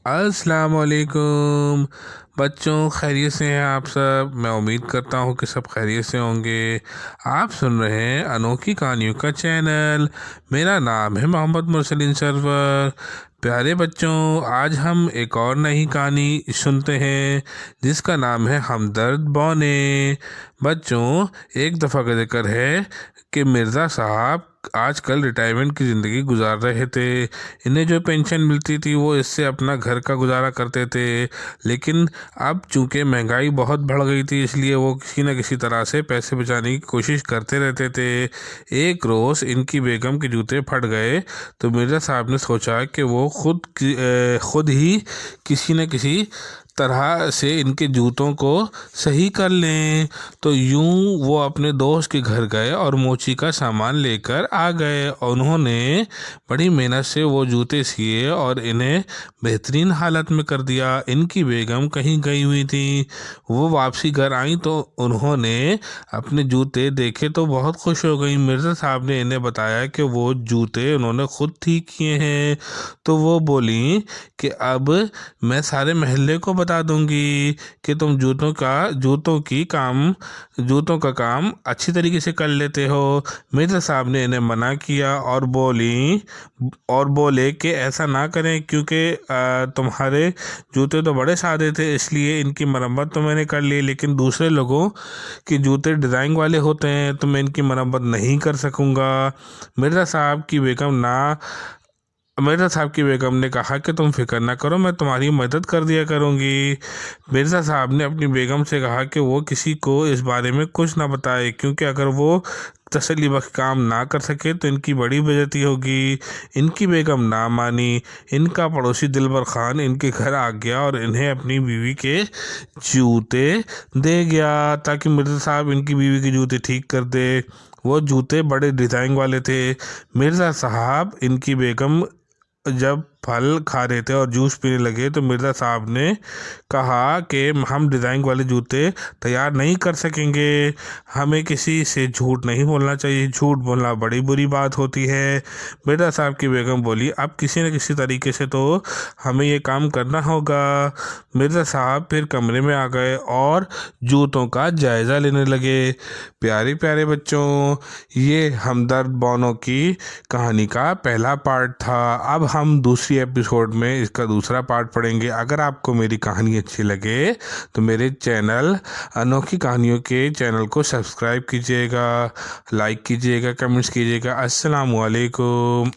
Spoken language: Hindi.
अस्सलाम वालेकुम बच्चों, खैरियत से हैं आप सब। मैं उम्मीद करता हूँ कि सब खैरियत से होंगे। आप सुन रहे हैं अनोखी कहानियों का चैनल। मेरा नाम है मोहम्मद मुरसलीन सरवर। प्यारे बच्चों, आज हम एक और नई कहानी सुनते हैं जिसका नाम है हमदर्द बौने। बच्चों, एक दफ़ा का जिक्र है कि मिर्ज़ा साहब आजकल रिटायरमेंट की ज़िंदगी गुजार रहे थे। इन्हें जो पेंशन मिलती थी वो इससे अपना घर का गुजारा करते थे, लेकिन अब चूंकि महंगाई बहुत बढ़ गई थी इसलिए वो किसी न किसी तरह से पैसे बचाने की कोशिश करते रहते थे। एक रोज़ इनकी बेगम के जूते फट गए तो मिर्ज़ा साहब ने सोचा कि वो खुद ही किसी न किसी तरह से इनके जूतों को सही कर लें। तो यूं वो अपने दोस्त के घर गए और मोची का सामान लेकर आ गए। उन्होंने बड़ी मेहनत से वो जूते सिए और इन्हें बेहतरीन हालत में कर दिया। इनकी बेगम कहीं गई हुई थी, वो वापसी घर आई तो उन्होंने अपने जूते देखे तो बहुत खुश हो गई। मिर्ज़ा साहब ने इन्हें बताया कि वो जूते उन्होंने खुद ठीक किए हैं। तो वो बोली कि अब मैं सारे महल्ले को बता दूंगी कि तुम जूतों का काम अच्छी तरीके से कर लेते हो। मिर्ज़ा साहब ने इन्हें मना किया और बोले कि ऐसा ना करें, क्योंकि तुम्हारे जूते तो बड़े सादे थे इसलिए इनकी मरम्मत तो मैंने कर ली, लेकिन दूसरे लोगों के जूते डिज़ाइन वाले होते हैं तो मैं इनकी मरम्मत नहीं कर सकूँगा। मिर्ज़ा साहब की बेगम ने कहा कि तुम फिक्र ना करो, मैं तुम्हारी मदद कर दिया करूँगी। मिर्ज़ा साहब ने अपनी बेगम से कहा कि वो किसी को इस बारे में कुछ ना बताए, क्योंकि अगर वो तसल्ली बख्श काम ना कर सके तो इनकी बड़ी बेइज्जती होगी। इनकी बेगम ना मानी। इनका पड़ोसी दिलबर खान इनके घर आ गया और इन्हें अपनी बीवी के जूते दे गया ताकि मिर्ज़ा साहब इनकी बीवी के जूते ठीक कर दे। वो जूते बड़े डिज़ाइन वाले थे। मिर्ज़ा साहब इनकी बेगम जब फल खा रहे थे और जूस पीने लगे तो मिर्ज़ा साहब ने कहा कि हम डिज़ाइन वाले जूते तैयार नहीं कर सकेंगे। हमें किसी से झूठ नहीं बोलना चाहिए, झूठ बोलना बड़ी बुरी बात होती है। मिर्ज़ा साहब की बेगम बोली, अब किसी न किसी तरीके से तो हमें ये काम करना होगा। मिर्ज़ा साहब फिर कमरे में आ गए और जूतों का जायज़ा लेने लगे। प्यारे प्यारे बच्चों, ये हमदर्द बौनों की कहानी का पहला पार्ट था। अब हम दूसरी एपिसोड में इसका दूसरा पार्ट पढ़ेंगे। अगर आपको मेरी कहानी अच्छी लगे तो मेरे चैनल अनोखी कहानियों के चैनल को सब्सक्राइब कीजिएगा, लाइक कीजिएगा, कमेंट्स कीजिएगा। अस्सलाम वालेकुम।